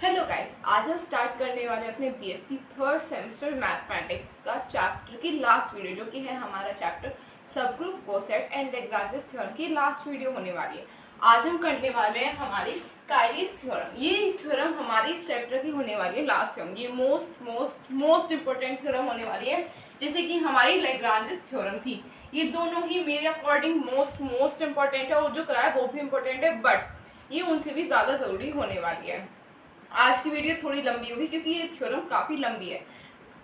Hello guys, आज हम start करने वाले अपने बीएससी थर्ड सेमेस्टर मैथमेटिक्स का चैप्टर की लास्ट वीडियो, जो कि है हमारा चैप्टर सब group coset and Lagrange theorem की लास्ट वीडियो होने वाली है। आज हम करने वाले हैं हमारी कायलीज थ्योरम। ये थ्योरम हमारी इस चैप्टर की होने वाली है लास्ट थ्योरम। ये मोस्ट इंपॉर्टेंट थ्योरम होने वाली है, जैसे कि हमारी लैग्रांज थ्योरम थी। ये दोनों ही मेरे अकॉर्डिंग मोस्ट इंपॉर्टेंट है, और जो कराया वो भी इम्पोर्टेंट है, बट ये उनसे भी ज़्यादा ज़रूरी होने वाली है। आज की वीडियो थोड़ी लंबी होगी क्योंकि ये थ्योरम काफ़ी लंबी है।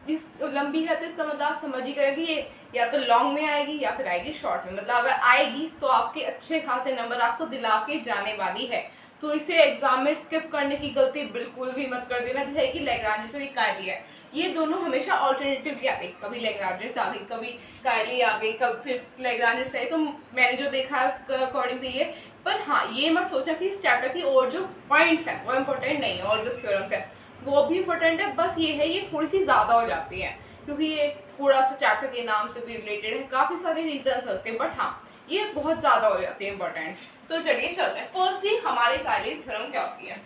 इस लंबी है तो इसका मतलब आप समझ ही गए कि ये या तो लॉन्ग में आएगी या फिर आएगी शॉर्ट में। मतलब अगर आएगी तो आपके अच्छे खासे नंबर आपको दिला के जाने वाली है, तो इसे एग्जाम में स्किप करने की गलती बिल्कुल भी मत कर देना। जैसे कि लैग्रांज से कायली है, ये दोनों हमेशा ऑल्टरनेटिवली आते हैं, कभी लैग्रांज से आ गई, कभी कायली आ गई, कभी फिर लैग्रांज से आई। तो मैंने जो देखा है उसके अकॉर्डिंग तो ये, पर हाँ ये मत सोचा कि इस चैप्टर की और जो पॉइंट्स हैं वो इम्पोर्टेंट नहीं है, और जो थ्योरम्स है वो भी इम्पोर्टेंट है। बस ये है, ये थोड़ी सी ज़्यादा हो जाती है क्योंकि ये थोड़ा सा चैप्टर के नाम से भी रिलेटेड है। काफ़ी सारे रीजंस होते हैं, बट हाँ ये बहुत ज़्यादा हो जाती है इंपॉर्टेंट। तो चलिए चलते हैं। फर्स्टली हमारी कायलीज थ्योरम क्या होती है,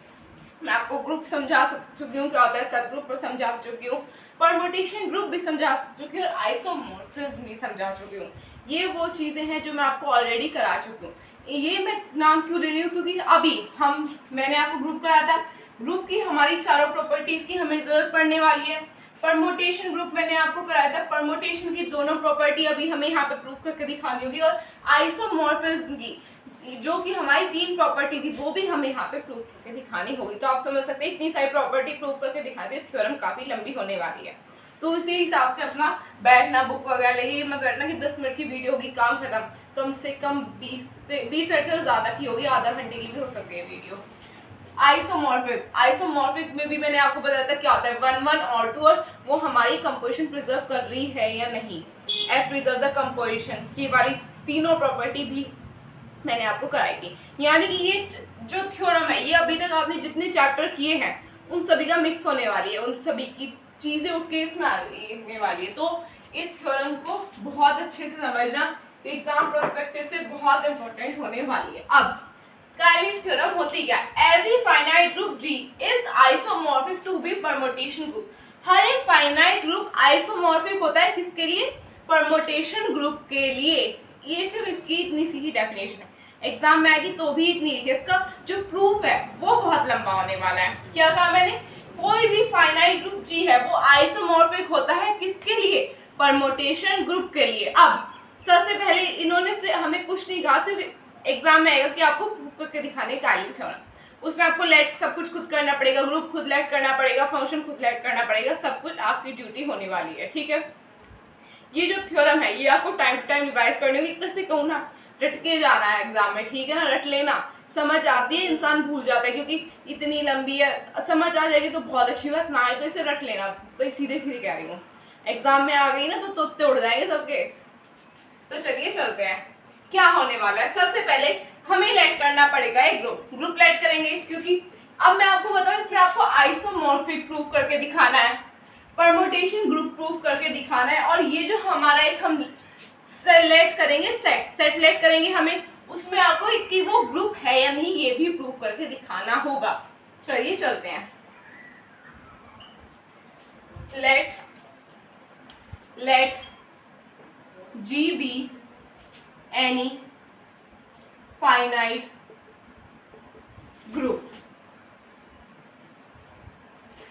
मैं आपको ग्रुप समझा चुकी हूँ क्या होता है, सब ग्रुप पर समझा चुकी हूँ, परमुटेशन ग्रुप भी समझा चुकी हूँ, आइसोमॉर्फिज्म भी समझा चुकी हूँ। ये वो चीज़ें हैं जो मैं आपको ऑलरेडी करा चुकी हूँ। ये मैं नाम क्यों ले रही हूँ, क्योंकि अभी मैंने आपको ग्रुप कराया था, ग्रुप की हमारी चारों प्रॉपर्टीज की हमें जरूरत पड़ने वाली है। परमुटेशन ग्रुप मैंने आपको कराया था, परमुटेशन की दोनों प्रॉपर्टी अभी हमें यहाँ पे प्रूफ करके दिखानी होगी, और आइसोमॉर्फिज्म की जो कि हमारी तीन प्रॉपर्टी थी वो भी हमें यहाँ पे प्रूफ करके दिखानी होगी। तो आप समझ सकते हैं इतनी सारी प्रॉपर्टी प्रूफ करके दिखाते हैं, थ्योरम काफी लंबी होने वाली है। तो इसी हिसाब से अपना बैठना, बुक वगैरह लेके मत बैठना कि 10 मिनट की वीडियो होगी काम खत्म। कम से कम 20 मिनट से ज़्यादा की होगी, आधा घंटे की भी हो सकती है वीडियो। आइसोमॉर्फिक में भी मैंने आपको बताया था क्या होता है, 1 1 और 2, और वो हमारी कंपोजिशन प्रिजर्व कर रही है या नहीं। एफ प्रिजर्व द कंपोजिशन की वाली तीनों प्रॉपर्टी भी मैंने आपको कराई थी। यानी कि ये जो थ्योरम है, ये अभी तक आपने जितने चैप्टर किए हैं उन सभी का मिक्स होने वाली है, उन सभी की चीजें उठ के इसमें आने वाली है। तो इस थ्योरम को बहुत अच्छे से समझना, एग्जाम पर्सपेक्टिव से बहुत इंपॉर्टेंट होने वाली है। अब कायलीज थ्योरम होती क्या, every finite group G is isomorphic to B permutation group. हर एक फाइनाइट ग्रुप आइसोमॉर्फिक होता है किसके लिए, परमुटेशन ग्रुप के लिए। ये सिर्फ इसकी इतनी सी ही डेफिनेशन है, एग्जाम में आएगी तो भी इतनी लिखिए। इसका जो प्रूफ है वो बहुत लंबा होने वाला है। क्या कहा मैंने, कोई भी फाइनाइट ग्रुप जी है वो आइसोमॉर्फिक होता है किसके लिए, परमुटेशन ग्रुप के लिए। अब सबसे पहले इन्होंने से हमें कुछ नहीं कहा, सिर्फ एग्जाम में आएगा कि आपको प्रूफ करके दिखाने कायलीज थ्योरम। उसमें आपको लेट सब कुछ खुद करना पड़ेगा, ग्रुप खुद लेट करना पड़ेगा, फंक्शन खुद लेट करना पड़ेगा, सब कुछ आपकी ड्यूटी होने वाली है। ठीक है, ये जो थ्योरम है ये आपको टाइम टू टाइम रिवाइज करनी होगी। कैसे कहूँ ना, रट के जाना है एग्जाम में, ठीक है ना, रट लेना। समझ आती है, इंसान भूल जाता है क्योंकि इतनी लंबी है। समझ आ जाएगी तो बहुत अच्छी बात, ना आए तो इसे रट लेना। भाई सीधे सीधे कह रही हूँ, एग्जाम में आ गई ना तो तोते उड़ जाएंगे सबके। तो चलिए चलते हैं, क्या होने वाला है। सबसे पहले हमें लेट करना पड़ेगा एक ग्रुप लेट करेंगे, क्योंकि अब मैं आपको बताऊं इसमें आपको आइसोमॉर्फिक प्रूफ करके दिखाना है, परमुटेशन ग्रुप प्रूफ करके दिखाना है, और ये जो हमारा एक हम सेलेक्ट करेंगे सेट करेंगे हमें, उसमें आपको कि वो ग्रुप है या नहीं ये भी प्रूफ करके दिखाना होगा। चलिए चलते हैं। Let G be any finite group.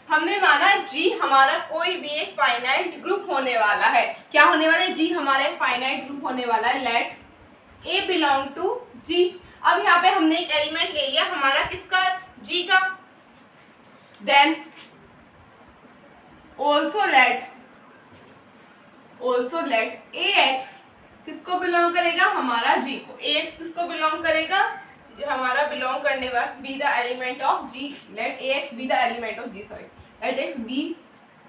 हमने माना जी हमारा कोई भी एक फाइनाइट ग्रुप होने वाला है। क्या होने वाला है, जी हमारा एक फाइनाइट ग्रुप होने वाला है। लेट ए बिलोंग टू जी। अब यहाँ पे हमने एक एलिमेंट ले लिया हमारा किसका, जी का। Then also let a x किसको बिलोंग करेगा, हमारा जी को। ए एक्स किसको बिलोंग करेगा, जो हमारा बिलोंग करने वाला, be the element of G. Let a x be the element of G, sorry, let x be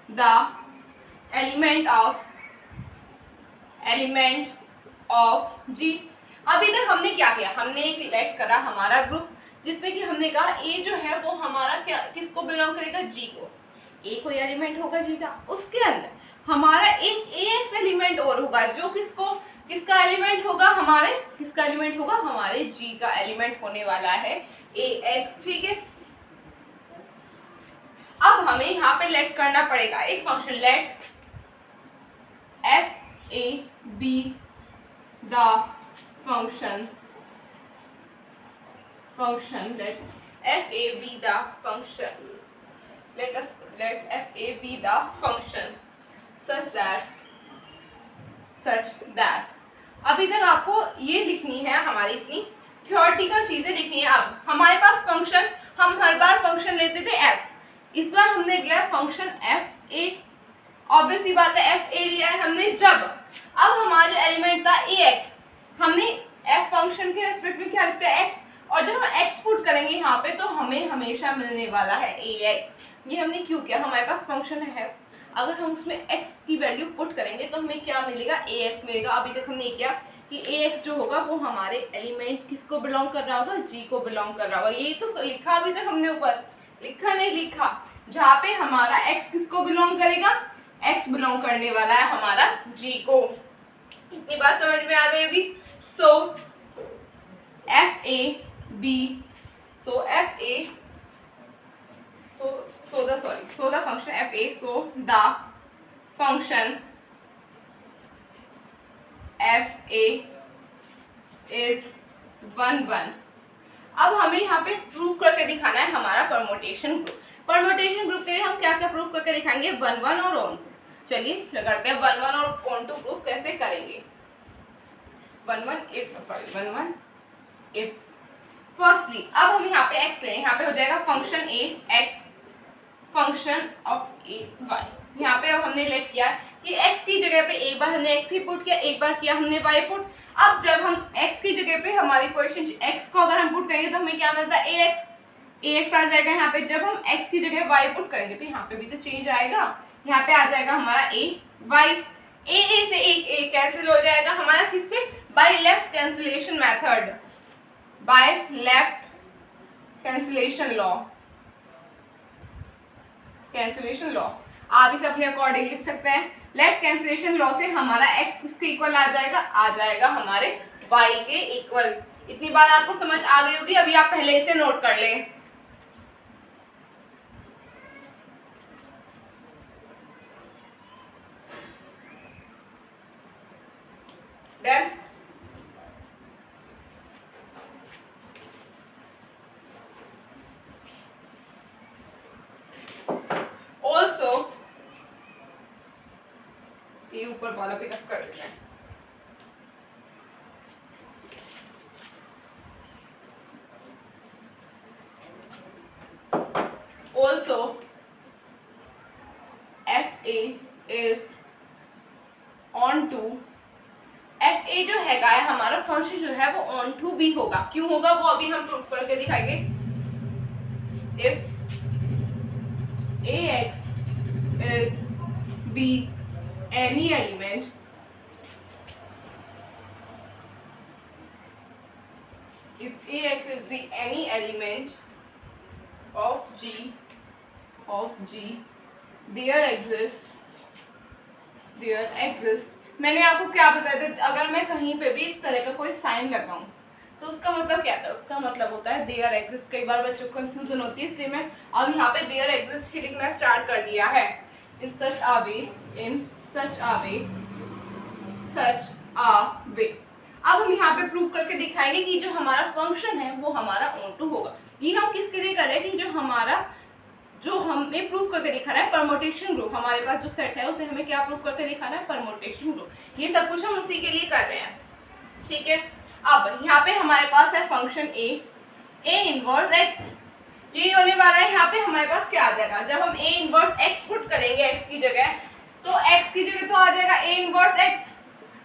the element of G। अभी तक हमने क्या किया, हमने एक लेट करा हमारा ग्रुप जिसमें कि हमने कहा A जो है वो हमारा क्या किसको बिलोंग करेगा, G को। A कोई एलिमेंट होगा G का, उसके अंदर हमारा एक AX एलिमेंट और होगा जो किसका एलिमेंट होगा, किसका एलिमेंट होगा, हमारे G का एलिमेंट होने वाला है AX। ठीक है, अब हमें यहाँ पे लेट करना पड़ेगा एक function, let F A be the function let f a be the function, let f a be the function such that अभी तक आपको ये लिखनी है, हमारी इतनी थ्योरेटिकल चीजें लिखनी है। अब हमारे पास फंक्शन, हम हर बार फंक्शन लेते थे f, इस बार हमने लिया फंक्शन f a, ऑब्वियस सी बात है f a लिया है हमने जब, अब हमारे एलिमेंट था ax, हमने f फंक्शन के रेस्पेक्ट में क्या लिखते हैं x, और जब हम x पुट करेंगे यहाँ पे तो हमें हमेशा मिलने वाला है ax। ये हमने क्यों किया, हमारे पास फंक्शन है, अगर हम उसमें x की वैल्यू पुट करेंगे तो हमें क्या मिलेगा, ax मिलेगा। अभी तक हमने किया कि ax जो होगा वो हमारे एलिमेंट किसको बिलोंग कर रहा होगा, g को बिलोंग कर रहा होगा। यही तो लिखा अभी तक हमने, ऊपर लिखा नहीं लिखा, जहाँ पे हमारा x किसको बिलोंग करेगा, x बिलोंग करने वाला है हमारा g को। इतनी बात समझ में आ गई होगी। सो f a b, so the function f a, so the function f a is 1 1। अब हमें यहाँ पे प्रूफ करके दिखाना है हमारा परमुटेशन ग्रुप। परमुटेशन ग्रुप के लिए हम क्या क्या प्रूफ करके दिखाएंगे, 1 1 और ऑन। चलिए करते हैं 1 1 और ऑन टू प्रूफ कैसे करेंगे। 1 1 if फर्स्टली अब हम यहाँ पे x लें, यहाँ पे हो जाएगा function a x function of a y। यहाँ पे अब हमने लेट किया कि x की जगह पे एक बार हमने x ही पुट किया, एक बार किया हमने y पुट। अब जब हम x की जगह पे हमारी पोजीशन x को अगर हम पुट करेंगे तो हमें क्या मिलता है, ax आ जाएगा यहाँ पे। जब हम x की जगह y पुट करेंगे तो यहाँ पे भी तो चेंज आएगा, यहाँ पे आ जाएगा हमारा a से एक a कैंसिल हो जाएगा हमारा किससे, by left cancellation method, by left cancellation law. आप इसे अपने अकॉर्डिंग लिख सकते हैं। लेफ्ट कैंसिलेशन लॉ से हमारा x किसके इक्वल आ जाएगा हमारे y के इक्वल। इतनी बात आपको समझ आ गई होगी, अभी आप पहले इसे नोट कर लें। Then also ये ऊपर वाला पिकअप कर देना है। Also FA is on to, FA जो हैगा है हमारा फंक्शन जो है वो ऑन टू भी होगा। क्यों होगा वो अभी हम प्रूफ करके दिखाएंगे। If ax is be any element of G there exists मैंने आपको क्या बताया था, अगर मैं कहीं पे भी इस तरह का कोई साइन लगाऊं तो उसका मतलब क्या था, उसका मतलब होता है देयर एग्जिस्ट। कई बार बच्चों को कंफ्यूजन होती है, इसलिए मैं अब यहाँ पे देयर एग्जिस्ट ही लिखना स्टार्ट कर दिया है। इन सच अ वे। अब हम यहाँ पे प्रूव करके दिखाएंगे कि जो हमारा फंक्शन है वो हमारा ऑन टू होगा। ये हम किसके लिए कर रहे हैं कि जो हमें प्रूव करके दिखाना है परमुटेशन ग्रुप, हमारे पास जो सेट है उसे हमें क्या प्रूव करके दिखाना है, परमुटेशन ग्रुप। ये सब कुछ हम उसी के लिए कर रहे हैं, ठीक है। अब यहाँ पे हमारे पास है फंक्शन a इनवर्स x, ये होने वाला है। यहाँ पे हमारे पास क्या आ जाएगा, जब हम a इनवर्स x पुट करेंगे x की जगह, तो x की जगह तो आ जाएगा a इनवर्स x।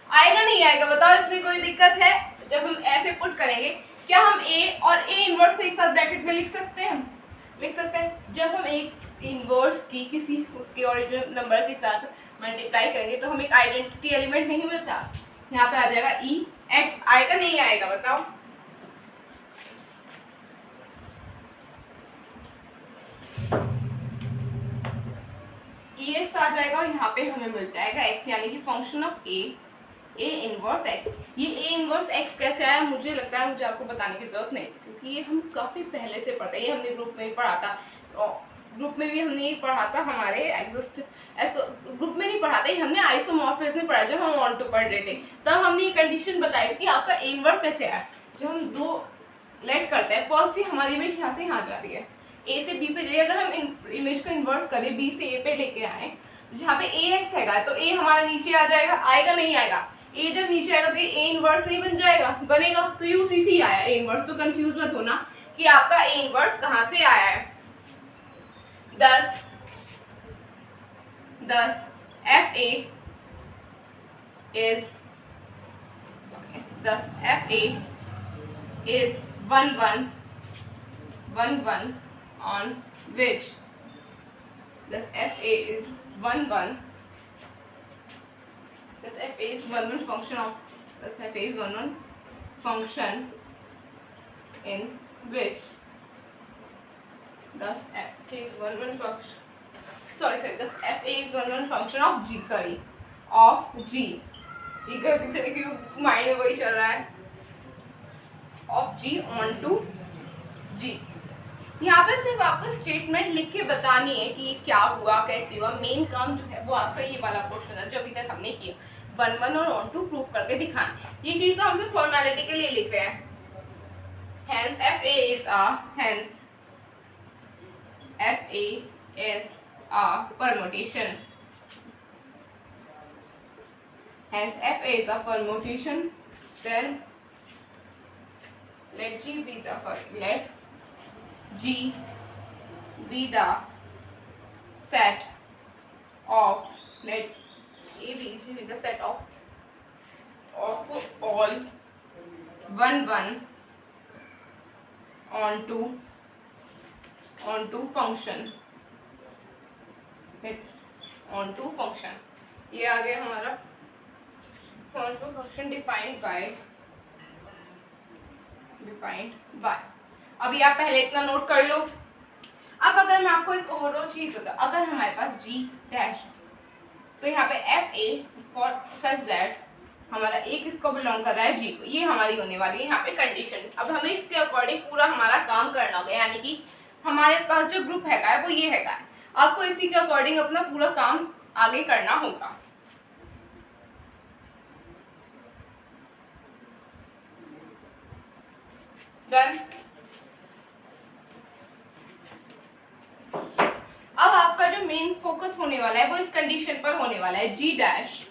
आएगा नहीं आएगा बताओ, इसमें कोई दिक्कत है। जब हम ऐसे पुट करेंगे, क्या हम a और a इनवर्स को एक साथ ब्रैकेट में लिख सकते हैं, लिख सकते हैं। जब हम एक इनवर्स की किसी उसके ओरिजिनल नंबर के साथ मल्टीप्लाई करेंगे तो हमें एक आइडेंटिटी एलिमेंट नहीं मिलता। यहाँ पे आ जाएगा ex, आएगा नहीं आएगा बताओ। ex आ जाएगा और यहाँ पे हमें मिल जाएगा x, यानी कि function of a inverse x। ये a इनवर्स x कैसे आया, मुझे लगता है मुझे आपको बताने की जरूरत नहीं, क्योंकि ये हम काफी पहले से पढ़ते हैं, ये हमने ग्रुप में ही पढ़ा था। ग्रुप में भी हमने ये पढ़ा था, हमारे एग्जिस्ट ऐसा ग्रुप में नहीं पढ़ा था, हमने आइसोमॉर्फिज्म में पढ़ा जब हम ऑन टू पढ़ रहे थे, तब हमने ये कंडीशन बताई कि आपका इनवर्स कैसे आया। जब हम दो लेट करते हैं, फर्स्ट ही हमारी इमेज यहाँ से यहाँ जा रही है, ए से बी पे जाइए, अगर हम इमेज को इन्वर्स करें बी से ए पे लेके आए, जहाँ पे ए एक्स हैगा तो ए हमारा नीचे आ जाएगा, आएगा नहीं आएगा, ए जब नीचे आएगा तो ए इनवर्स नहीं बन जाएगा, बनेगा, तो ये उसी से ही आया ए इनवर्स। तो कंफ्यूज मत होना कि आपका ए इनवर्स कहाँ से आया है। दस F A is one one on which thus fa is 1 1 thus fa is 1 1 function of thus fa is 1 1 function in which thus fa is 1 1 function thus fa is 1 1 function of g of g ये गलती से लिखी, mind में वही चल रहा है, of g onto g। यहाँ पे सिर्फ आपको स्टेटमेंट लिख के बतानी है कि ये क्या हुआ कैसे हुआ, मेन काम जो है वो आपका ये वाला पोर्शन है जो अभी तक हमने किया, 1 1 और ऑन टू प्रूव करके दिखाना। ये चीज तो हम सिर्फ फॉर्मेलिटी के लिए लिख रहे हैं। Hence FA is a permutation. Hence FA is a permutation. Then let G be the set of let A be the set of all 1 1 onto function, onto function। ये आ गया हमारा onto function defined by। अभी आप पहले इतना note कर लो। अब अगर मैं आपको एक और चीज बताऊं, अगर हमारे पास g डैश तो यहाँ पे F A for such that हमारा ए किसको बिलोंग कर रहा है, g को, ये हमारी होने वाली है यहाँ पे कंडीशन। अब हमें इसके अकॉर्डिंग पूरा हमारा काम करना होगा, यानी कि हमारे पास जो ग्रुप हैगा वो ये हैगा, आपको इसी के अकॉर्डिंग अपना पूरा काम आगे करना होगा। डन। अब आपका जो मेन फोकस होने वाला है वो इस कंडीशन पर होने वाला है, g dash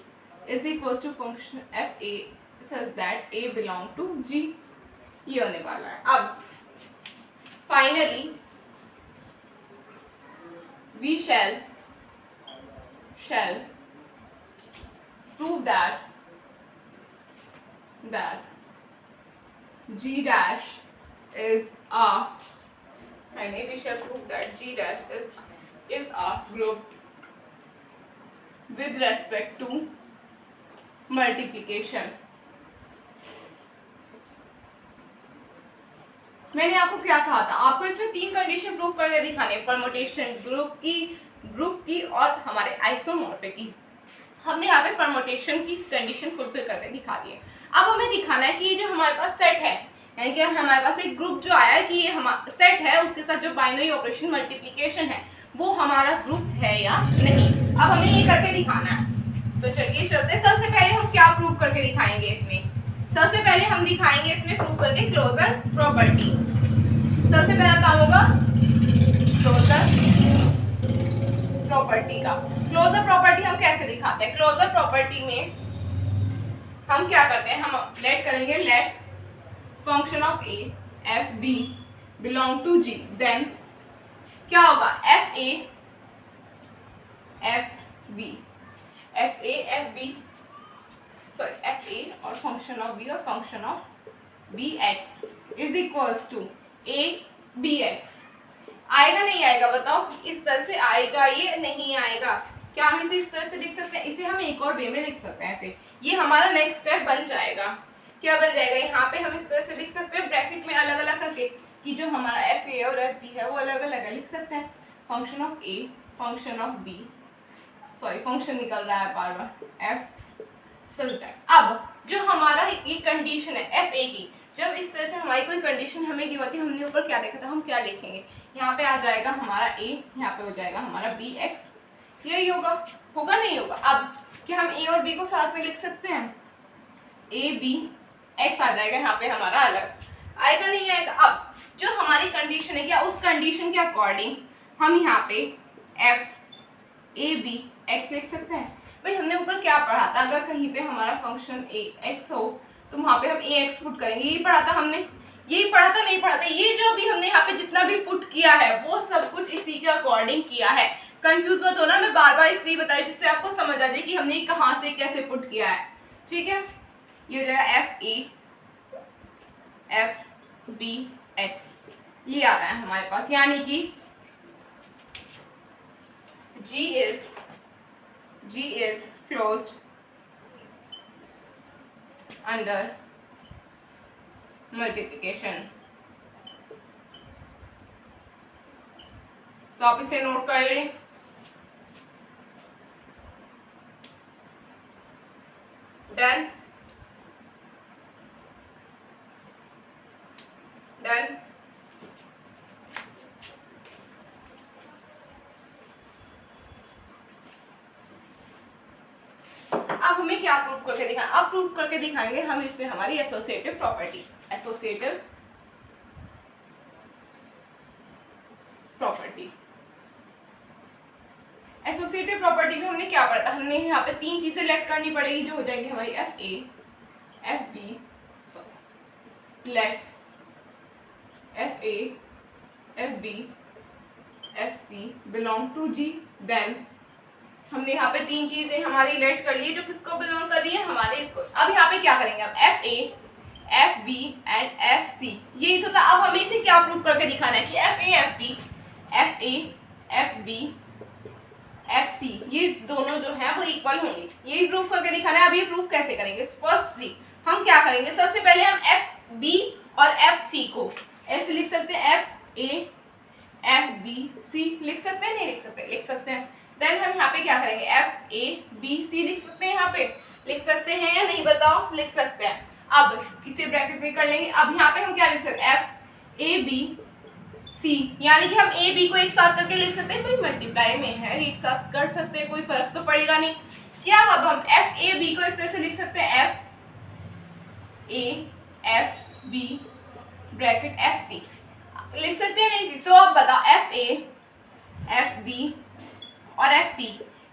is equal to function f a such that a belong to g, ये होने वाला है। अब finally we shall prove that g dash is a, finally we shall prove that g dash is a group with respect to multiplication। मैंने आपको क्या कहा था, आपको इसमें 3 कंडीशन प्रूव करके दिखाने, परमुटेशन, ग्रुप की और हमारे आइसोमॉर्फिक की। हमने यहाँ पे परमुटेशन की कंडीशन फुलफिल करके दिखा दी है। अब हमें दिखाना है कि ये जो हमारे पास सेट है, यानी कि हमारे पास एक ग्रुप जो आया है कि ये हमारा सेट है, उसके साथ जो बाइनरी ऑपरेशन मल्टीप्लिकेशन है वो हमारा ग्रुप है या नहीं। अब हमें ये करके दिखाना है, तो चलिए चलते। सबसे पहले हम क्या प्रूव करके दिखाएंगे इसमें, सबसे पहले हम दिखाएंगे इसमें प्रूव करके क्लोजर प्रॉपर्टी। सबसे पहला काम होगा क्लोजर प्रॉपर्टी का। क्लोजर प्रॉपर्टी हम कैसे दिखाते हैं, क्लोजर प्रॉपर्टी में हम क्या करते हैं, हम लेट करेंगे let function of a f b belong to g, then क्या होगा एफ ए और फंक्शन ऑफ बी और function of b x is equals to a b x. आएगा नहीं आएगा बताओ, इस तरह से आएगा ये नहीं आएगा, क्या हम इसे इस तरह से लिख सकते हैं, इसे हम एक और वे में लिख सकते हैं ऐसे, ये हमारा नेक्स्ट स्टेप बन जाएगा। क्या बन जाएगा, यहाँ पे हम इस तरह से लिख सकते हैं ब्रैकेट में अलग अलग करके कि जो हमारा एफ ए और एफ बी है वो अलग अलग है, लिख सकते हैं function of a function of b, sorry function निकल रहा है बार बार, एफ। अब जो हमारा ये कंडीशन है एफ ए की, जब इस तरह से हमारी कोई कंडीशन हमें गिवन होती है, हमने ऊपर क्या देखा था, हम क्या लिखेंगे, यहाँ पे आ जाएगा हमारा a, यहाँ पे हो जाएगा हमारा b x, यही होगा, होगा नहीं होगा। अब क्या हम a और b को साथ में लिख सकते हैं, a b x आ जाएगा यहाँ पे हमारा अलग, आएगा नहीं आएगा। अब जो हमारी कंडीशन है, क्या उस कंडीशन के अकॉर्डिंग हम यहाँ पे f a b x लिख सकते हैं। भाई हमने ऊपर क्या पढ़ा था, अगर कहीं पे हमारा फंक्शन a x हो तो वहाँ पे हम a x पुट करेंगे, यही पढ़ा था हमने, यही पढ़ा था नहीं पढ़ा था, ये जो अभी हमने यहाँ पे जितना भी पुट किया है वो सब कुछ इसी के अकॉर्डिंग किया है। कंफ्यूज मत होना, मैं बार बार इसलिए बता रही हूँ जिससे आपको समझ आ जाए कि हमने कहाँ से कैसे पुट किया है, ठीक है। ये हो जाएगा f a f b x, ये आ रहा है हमारे पास, यानी कि G is closed under multiplication। तो आप इसे नोट कर लें। Done, done. अब हमें क्या प्रूफ करके दिखाना, अब प्रूफ करके दिखाएंगे हम इसमें हमारी associative property, associative property. Associative property में हमने क्या पढ़ा था, हमने यहाँ पे तीन चीजें लेट करनी पड़ेगी जो हो जाएंगी हमारी f a f b, let F a f b f c belong to g. Then हमने यहाँ पे तीन चीजें हमारी लेट कर ली जो किसको बिलोंग कर रही है, हमारे इसको। अब यहाँ पे क्या करेंगे हम, f a f b and f c, यही तो था। अब हमें इसे क्या प्रूफ करके दिखाना है कि f a f b f b f c ये दोनों जो है वो इक्वल होंगे, यही प्रूफ करके दिखाना है। अब ये प्रूफ कैसे करेंगे, फर्स्टली हम क्या करेंगे, सबसे पहले हम एफ बी और एफ सी को ऐसे लिख सकते हैं, f a f b c लिख सकते हैं, नहीं लिख सकते, लिख सकते हैं। देन हम यहाँ पे क्या करेंगे, एफ ए बी सी लिख सकते हैं, यहाँ पे लिख सकते हैं या नहीं बताओ, लिख सकते हैं। अब इसे ब्रैकेट में कर लेंगे। अब यहाँ पे हम क्या लिख सकते हैं, एफ ए बी सी, यानी कि हम ए बी को एक साथ करके लिख सकते हैं, भाई मल्टीप्लाई में है एक साथ कर सकते हैं, कोई फर्क तो पड़ेगा नहीं क्या। अब हम एफ ए बी को इस तरह से लिख सकते हैं, f a f b bracket f c लिख सकते हैं नहीं। तो अब बताओ एफ ए एफ बी और एफ सी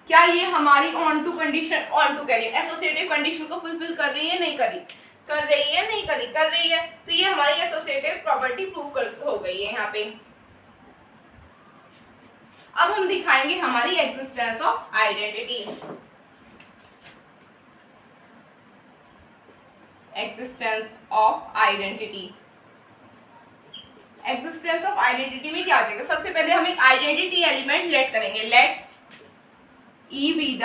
क्या ये हमारी onto condition, onto कह रही है एसोसिएटिव कंडीशन को फुलफिल कर रही है, नहीं कर रही, कर रही है, नहीं कर रही, कर रही है। तो ये हमारी एसोसिएटिव प्रॉपर्टी प्रूव हो गई है यहाँ पे। अब हम दिखाएंगे हमारी existence of identity, existence of identity. Existence of identity में क्या हो जाएगा, सबसे पहले हम एक आइडेंटिटी एलिमेंट लेट करेंगे, let e be the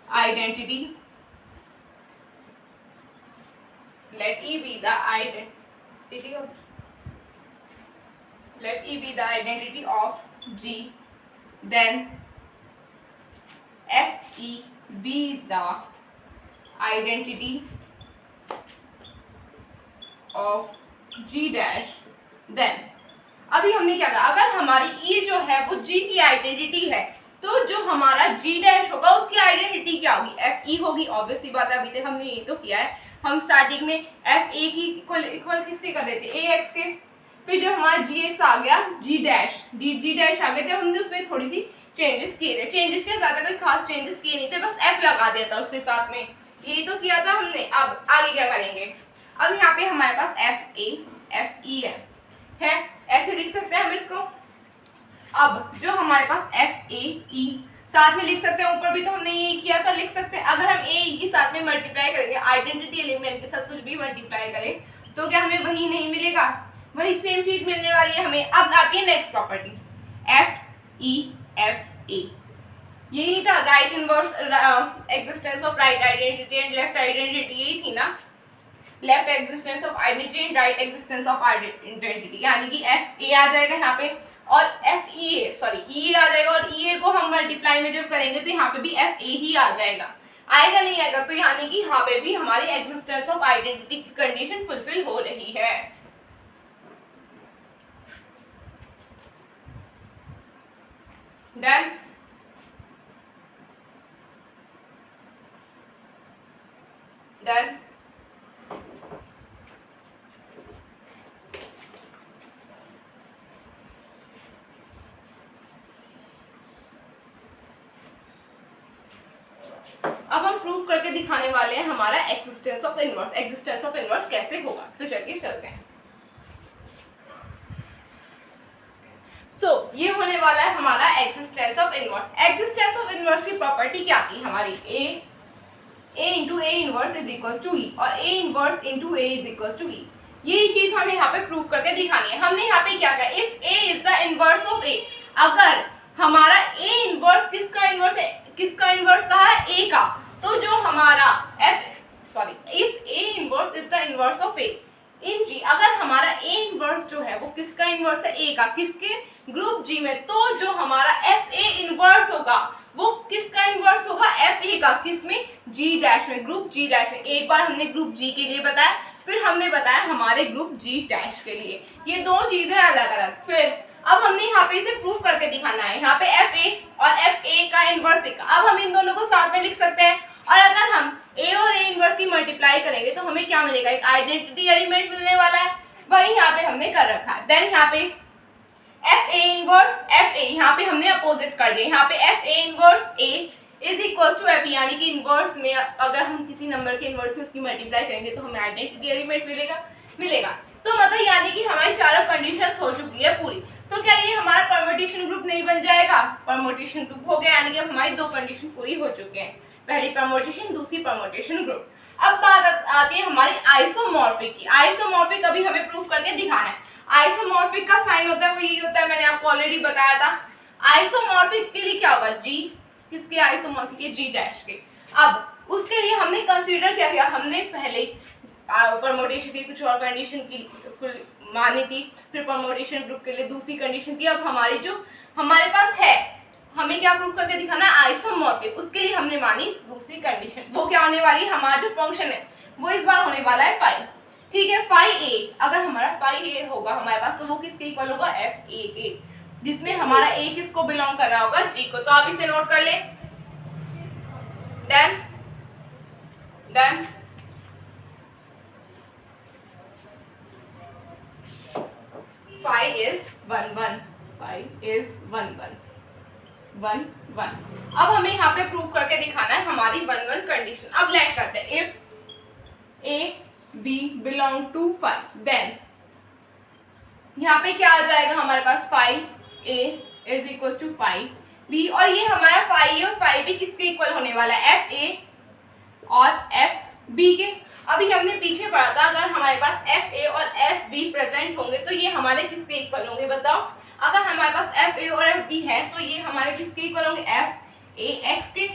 identity, let E be the identity of, let E be the identity of G, then F E be the identity of G dash, then अभी हमने क्या कहा, अगर हमारी E जो है वो G की आइडेंटिटी है तो जो हमारा G डैश होगा उसकी आइडेंटिटी क्या होगी, F E होगी। ऑब्वियसली बात है, अभी तक हमने ये तो किया है, हम स्टार्टिंग में एफ ए की इक्वल किसके कर देते, ए एक्स के। फिर जब हमारा जी एक्स आ गया, जी डैश आ गया, जब हमने उसमें थोड़ी सी चेंजेस किए थे, चेंजेस क्या, ज़्यादा कोई खास चेंजेस किए नहीं थे, बस एफ लगा दिया था उसके साथ में, यही तो किया था हमने। अब आगे क्या करेंगे, अब यहाँ पे हमारे पास एफ ए एफ ई है, ऐसे लिख सकते हैं हम इसको। अब जो हमारे पास एफ ए ई साथ में लिख सकते हैं, ऊपर भी तो हमने ये किया था, लिख सकते हैं। अगर हम ए के साथ में मल्टीप्लाई करेंगे, आइडेंटिटी एलिमेंट के साथ कुछ भी मल्टीप्लाई करें तो क्या हमें वही नहीं मिलेगा, वही सेम चीज मिलने वाली है हमें। अब आती है next property, F E F A, यही था right inverse existence of right identity and left identity, यही थी ना, left existence of identity and right existence of identity, यानी कि एफ ए आ जाएगा यहाँ पे और एफ ई ए, सॉरी ई आ जाएगा, और ई ए को हम मल्टीप्लाई में जब करेंगे तो यहाँ पे भी एफ ए ही आ जाएगा। आएगा नहीं आएगा, तो यानी कि यहाँ पे भी हमारी एग्जिस्टेंस ऑफ आइडेंटिटी की कंडीशन फुलफिल हो रही है। डन। डन। अब हम प्रूव करके दिखाने वाले हैं हमारा existence of inverse. Existence of inverse कैसे होगा, तो चलिए चलते हैं। ये होने वाला है हमारा existence of inverse. Existence of inverse की प्रॉपर्टी क्या थी हमारी, a into A inverse is equal to E, और a inverse into A is equal to E. ये चीज हमें यहाँ पे प्रूव करके दिखानी है। हमने यहाँ पे क्या कहा, if a is the inverse of a, अगर हमारा a इनवर्स किसका इनवर्स है, किसका इनवर्स कहा है, a का, तो जो हमारा if a inverse is the inverse of a in G, अगर हमारा a इनवर्स जो है वो किसका इनवर्स है, a का, किसके, ग्रुप G में, तो जो हमारा FA इनवर्स होगा वो किसका इनवर्स होगा, FA का, किसमें, G डैश में, ग्रुप G डैश में। एक बार हमने ग्रुप G के लिए बताया, फिर हमने बताया हमारे ग्रुप G डैश के लिए, ये दो चीजें अलग अलग। फिर अब हमने यहाँ पे इसे प्रूव करके दिखाना है। यहाँ पे FA और FA का इनवर्स देखा, अब हम इन दोनों को साथ में लिख सकते हैं, और अगर हम A और A इनवर्स की मल्टीप्लाई करेंगे तो हमें क्या मिलेगा, एक आइडेंटिटी एलिमेंट मिलने वाला है, वही यहाँ पे हमने कर रखा है। देन यहाँ पे FA इनवर्स FA, यहाँ पे हमने अपोजिट कर दिया, यहाँ पे FA inverse A is equal to FA, यानी कि इनवर्स में अगर हम किसी नंबर के इनवर्स में उसकी मल्टीप्लाई करेंगे तो हमें आइडेंटिटी एलिमेंट मिलेगा। तो मतलब यानी कि हमारी चारों कंडीशंस हो चुकी है पूरी। तो क्या ये हमारा परम्यूटेशन ग्रुप नहीं बन जाएगा, परम्यूटेशन ग्रुप हो गया, यानी कि हमारी दो कंडीशन पूरी हो चुके हैं, पहली परम्यूटेशन, दूसरी परम्यूटेशन ग्रुप। अब बात आती है हमारी आइसोमॉर्फिक की। आइसोमॉर्फिक अभी हमें प्रूफ करके दिखाना है। आइसोमॉर्फिक का साइन होता है वो यही होता है, मैंने आपको ऑलरेडी बताया था। आइसोमॉर्फिक के लिए क्या होगा, जी, किसके आइसोमॉर्फिक के, जी डैश के। अब उसके लिए हमने कंसीडर क्या किया, हमने पहले परम्यूटेशन की कुछ और कंडीशन की मानी थी, फिर परम्यूटेशन ग्रुप के लिए दूसरी कंडीशन थी। अब हमारी जो हमारे पास है, हमें क्या प्रूफ करके दिखाना है, आइसोमॉर्फिक, उसके लिए हमने मानी दूसरी कंडीशन। वो क्या होने वाली है, हमारा जो फंक्शन है वो इस बार होने वाला है फाई, ठीक है, फाई ए। अगर हमारा फाई ए होगा हमारे पास, तो वो किसके इक्वल होगा, एफ ए के, जिसमें हमारा ए किसको बिलोंग कर रहा होगा, जी को। तो आप इसे नोट कर ले। Done. Done. Phi is 1 1, phi is 1 1 1 1। अब हमें यहाँ पे प्रूव करके दिखाना है हमारी 1 1 कंडीशन। अब लेट करते हैं, if A B belong to phi, then यहाँ पे क्या आ जाएगा हमारे पास, phi A is equal to phi B, और ये हमारा फाई ए और फाई बी किसके इक्वल होने वाला है, एफ ए और एफ बी के। अभी हमने पीछे पढ़ा था, अगर हमारे पास एफ ए और एफ बी प्रेजेंट होंगे तो ये हमारे किसके इक्वल होंगे, बताओ। अगर हमारे पास एफ ए और एफ बी है तो ये हमारे किसके इक्वल होंगे, एफ ए एक्स के।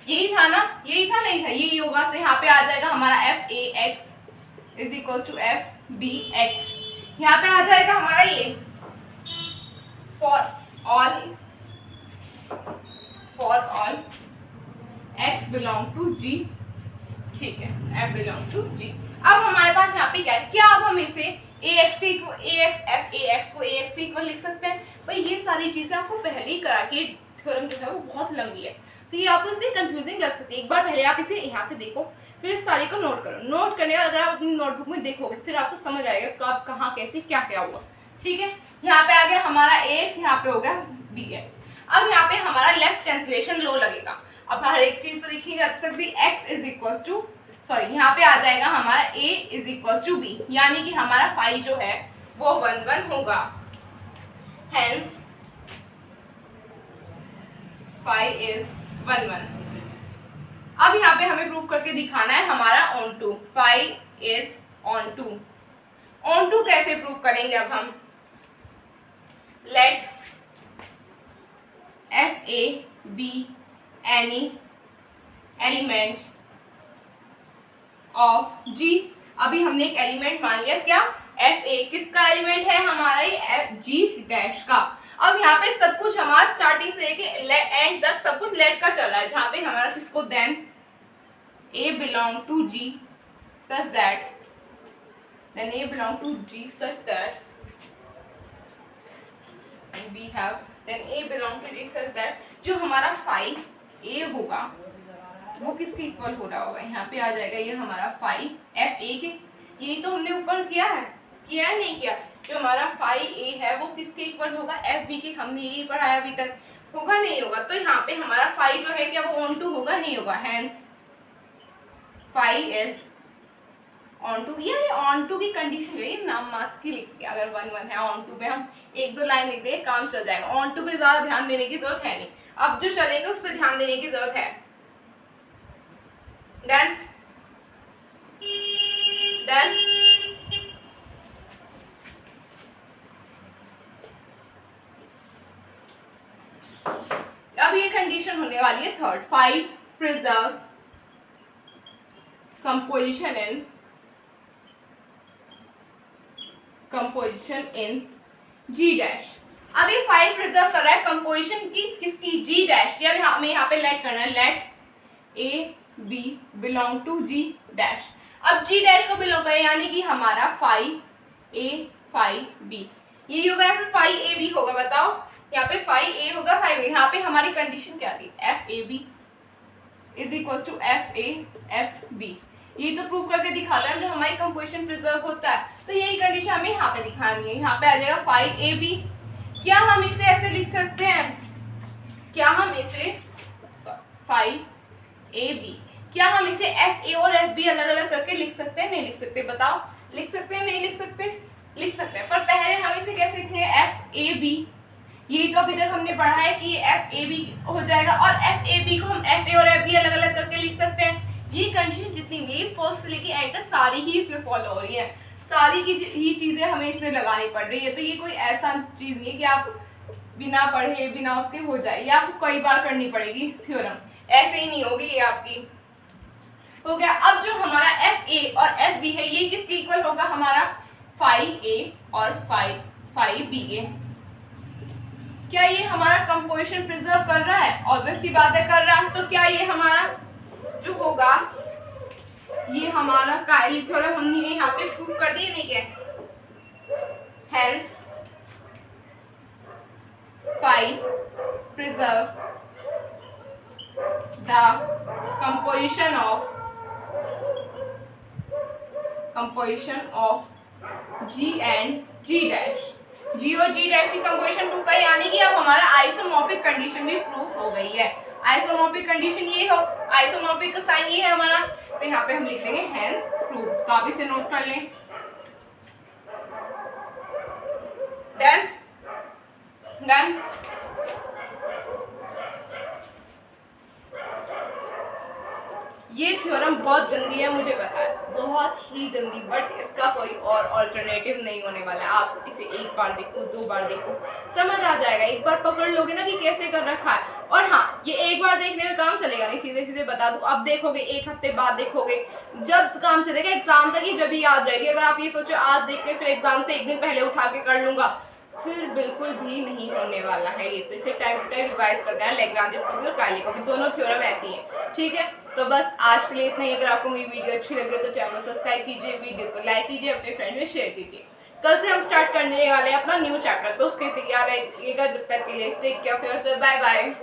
यही था ना, यही था, नहीं था, यही होगा। तो यहाँ पे आ जाएगा हमारा F A X is equal to F B X. यहाँ पे आ जाएगा हमारा ये for all X belong to G, ठीक है, f बिलोंग टू g। अब हमारे पास यहाँ पे क्या है, क्या अब हम इसे ax के ax को ax के इक्वल लिख सकते हैं। भाई ये सारी चीजें आपको पहले ही करा के, थ्योरम जो है वो बहुत लंबी है, तो ये आपको इसलिए कंफ्यूजिंग लग सकती है। एक बार पहले आप इसे यहाँ से देखो, फिर इस सारी को नोट करो। नोट करने और अगर आप अपनी नोटबुक में देखोगे फिर आपको समझ आएगा कब, कहाँ, कैसे, क्या क्या हुआ, ठीक है। यहाँ पे आ गया हमारा ax, यहाँ पे हो गया bx। अब यहाँ पे हमारा लेफ्ट कैंसिलेशन लो लगेगा। अब हर एक चीज तो लिखी जा सकती है, x is equal to, sorry, यहाँ पे आ जाएगा हमारा a is equal to b, यानी कि हमारा फाई जो है वो 1 1 होगा। Hence phi is 1 1। अब यहाँ पे हमें प्रूव करके दिखाना है हमारा onto, phi is onto. Onto कैसे प्रूव करेंगे, अब हम let F A B any element of G. अभी हमने एक एलिमेंट मान लिया, क्या, एफ ए, किसका एलिमेंट है, हमारा ये एफ जी डैश का। अब यहाँ पे सब कुछ हमारा स्टार्टिंग से लेके एंड तक सब कुछ लेट का चल रहा है, जहाँ पे हमारा किसको then A belong to G such that, then A belong to G such that, and we have then A belong to G such that, जो हमारा फाई A होगा वो किसके इक्वल हो रहा होगा, यहाँ पे आ जाएगा ये हमारा फाई एफ ए के, यही तो हमने ऊपर किया है नहीं किया, जो हमारा फाई ए है वो किसके इक्वल होगा, एफ बी के, हमने यही पढ़ाया अभी तक, होगा नहीं होगा, तो यहाँ पे हमारा फाई जो है क्या वो ऑन टू होगा नहीं होगा, hence phi is onto. ये ऑन टू की कंडीशन है, नाम मात्र की लिख के अगर 1 1 है, ऑन टू पे हम 1 2 लाइन लिख देंगे काम चल जाएगा, ऑन टू पे ज्यादा ध्यान देने की जरूरत है नहीं, अब जो चलेगा उस पर ध्यान देने की जरूरत है। डन अब ये कंडीशन होने वाली है third, phi preserve composition in g dash. अब ये फाइव प्रिजर्व कर रहा है कंपोजिशन की किसकी, जी डैश की। अब हमें यहाँ पे लेट करना है, let a B belong to g dash. अब जी डैश को बिलोंग करे यानी कि हमारा फाइव ए फाइव बी, यही होगा या फिर फाइव ए बी होगा, बताओ। यहाँ पे फाइव ए होगा फाइव ए, यहाँ पे हमारी कंडीशन क्या थी, f A b is equal to f a f b, ये तो प्रूव करके दिखाता है जब हमारी कंपोजिशन प्रिजर्व होता है, तो यही कंडीशन हमें यहाँ पे दिखानी है। यहाँ पे आ जाएगा फाइव ए बी, क्या हम इसे ऐसे लिख सकते हैं, क्या हम इसे फाइव ए बी, क्या हम इसे एफ ए और एफ बी अलग अलग करके लिख सकते हैं, नहीं लिख सकते, बताओ लिख सकते हैं नहीं लिख सकते, लिख सकते हैं, पर पहले हम इसे कैसे लिखेंगे, एफ ए बी, यही तो अभी तक हमने पढ़ा है कि एफ ए बी हो जाएगा, और एफ ए बी को हम एफ ए और एफ बी अलग अलग करके लिख सकते हैं। ये कंडीशन जितनी भी फर्स्ट से लेके एंड तक सारी ही इसमें फॉलो हो रही है, सारी की ही चीजें हमें इसमें लगानी पड़ रही है, तो ये कोई ऐसा चीज नहीं है कि आप बिना पढ़े बिना उसके हो जाए, ये आपको कई बार करनी पड़ेगी थ्योरम, ऐसे ही नहीं होगी ये आपकी। हो गया। अब जो हमारा एफ ए और एफ बी है ये किसके इक्वल होगा, हमारा फाइव ए और फाइव बी ए। क्या ये हमारा कंपोजिशन प्रिजर्व कर रहा है, ऑब्वियस सी बात है कर रहा है, तो क्या ये हमारा जो होगा ये हमारा कायली थ्योरम हमने यहाँ पे प्रूव कर दिया नहीं क्या, hence five preserve the composition of G and G dash, G और G dash की कंपोजिशन प्रूव करी, यानी कि अब हमारा आइसोमॉर्फिक कंडीशन भी प्रूव हो गई है। आइसोमॉर्फिक कंडीशन ये हो, आइसोमॉर्फिक का साइन ये है हमारा, तो यहाँ पे हम लिख देंगे हेंस प्रूव, तो आप इसे नोट कर लें। Done done. ये थ्योरम बहुत गंदी है, मुझे पता है, बहुत ही गंदी, बट इसका कोई और अल्टरनेटिव नहीं होने वाला है। आप इसे एक बार देखो, 2 बार देखो, समझ आ जाएगा, एक बार पकड़ लोगे ना कि कैसे कर रखा है। और हाँ, ये एक बार देखने में काम चलेगा नहीं, सीधे सीधे बता दूं, अब देखोगे 1 हफ्ते बाद देखोगे, जब काम चलेगा एग्जाम तक ही जब ही याद रहेगी। अगर आप ये सोचो आज देख के फिर एग्जाम से 1 दिन पहले उठा के कर लूंगा, फिर बिल्कुल भी नहीं होने वाला है ये। तो इसे टाइम टू टाइम रिवाइज करते हैं, लैग्रांज को भी और कायली को भी, दोनों थ्योरम ऐसी हैं, ठीक है। तो बस आज के लिए इतना ही। अगर आपको मेरी वीडियो अच्छी लगे तो चैनल को सब्सक्राइब कीजिए, वीडियो को लाइक कीजिए, अपने फ्रेंड में शेयर कीजिए। कल से हम स्टार्ट करने वाले हैं अपना न्यू चैप्टर, तो उसके तैयार रहिएगा। जब तक के लिए टेक केयर, बाय बाय।